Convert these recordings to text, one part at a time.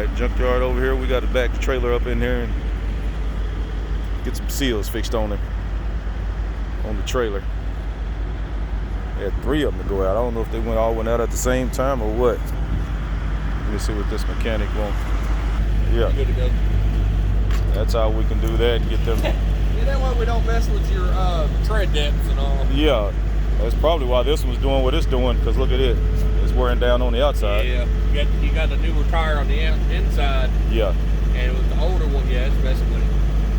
Alright, junkyard over here. We got to back the trailer up in there and get some seals fixed on it, on the trailer. They had 3 of them to go out. I don't know if they all went out at the same time or what. Let me see what this mechanic wants. Yeah. Good to go. That's how we can do that and get them. Yeah, that way we don't mess with your tread depths and all. Yeah. That's probably why this one's doing what it's doing, because look at it. It's wearing down on the outside. Yeah. You got the newer tire on the inside. Yeah. And with the older one, yeah, it's messing with it.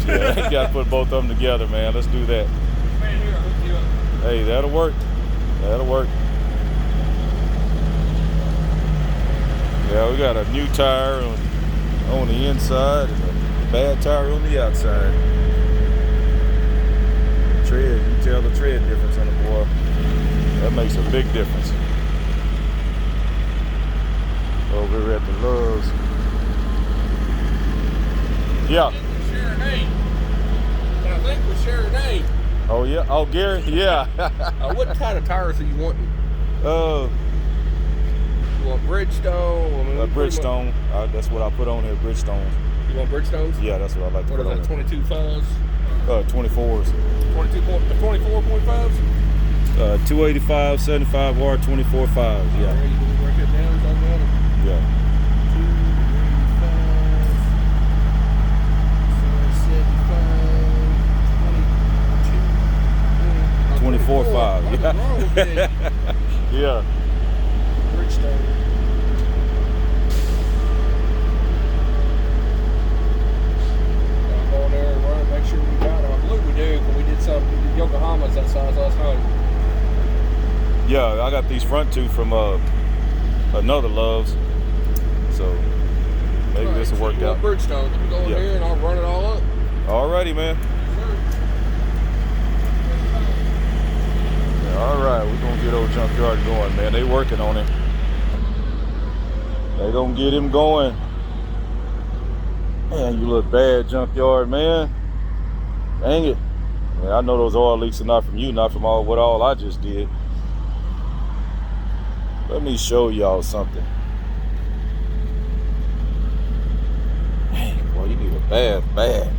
Yeah, you got to put both of them together, man. Let's do that. Man, here, I'll hook you up. Hey, that'll work. That'll work. Yeah, we got a new tire on the inside and a bad tire on the outside. Tread, you can tell the tread difference on the boy. That makes a big difference. Over here at the Loves. Yeah. We share a name. I think we share a name. Oh yeah. Oh, Gary. Yeah. What kind of tires are you wanting? You want Bridgestone? I mean, Bridgestone. That's what I put on here. Bridgestone. You want Bridgestones? Yeah, that's what I like to put on. What is that? 22.5s? 24s. 24.5s? 285, 75R, 24.5s. Yeah. Right, you can work it down. Talk about them. Yeah. 24.5. Yeah. Yeah. Bridgestone. I'll go in there and run and make sure we got it. I believe we do, because we did Yokohamas that size last night. Yeah, I got these front 2 from another Loves, so maybe this will work out. Bridgestone. Let me go in here and I'll run it all up. Alrighty, man. Alright, we're gonna get old junkyard going, man. They working on it. They gonna get him going. Man, you look bad, junkyard, man. Dang it. Man, I know those oil leaks are not from you, not from what I just did. Let me show y'all something. Dang, boy, you need a bath bad.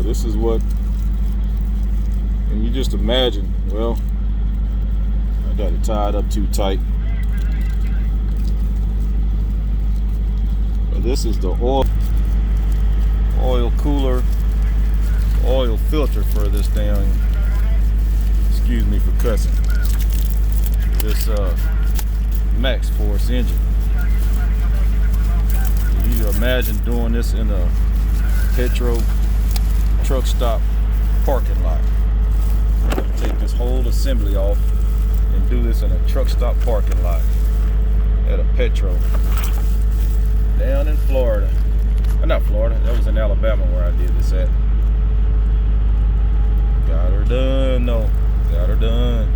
This is what, and you just imagine, well, I got it tied up too tight. But this is the oil cooler, oil filter for this damn, excuse me for cussing, this Max Force engine. You imagine doing this in a petrol truck stop parking lot. Take this whole assembly off and do this in a truck stop parking lot at a petrol down in Florida. Not Florida, that was in Alabama where I did this at. Got her done, no. Got her done.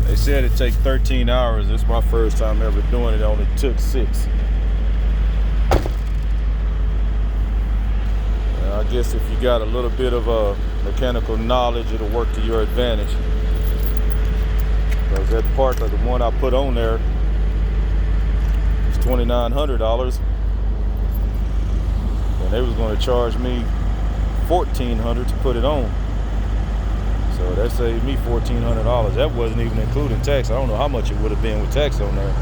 They said it'd take 13 hours. This is my first time ever doing it. It only took 6. I guess if you got a little bit of mechanical knowledge, it'll work to your advantage. Because that part, like the one I put on there, is $2,900, and they was going to charge me $1,400 to put it on. So that saved me $1,400. That wasn't even including tax. I don't know how much it would have been with tax on there.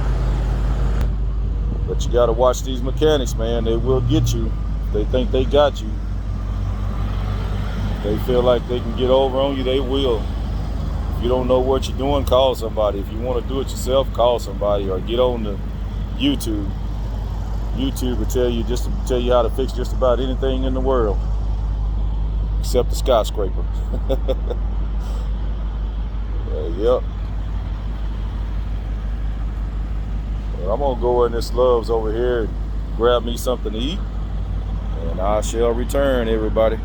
But you got to watch these mechanics, man. They will get you. They think they got you. They feel like they can get over on you, they will. If you don't know what you're doing, call somebody. If you want to do it yourself, call somebody, or get on the YouTube. YouTube will tell you how to fix just about anything in the world, except the skyscraper. Yep. Well, I'm gonna go in this Loves over here and grab me something to eat, and I shall return, everybody.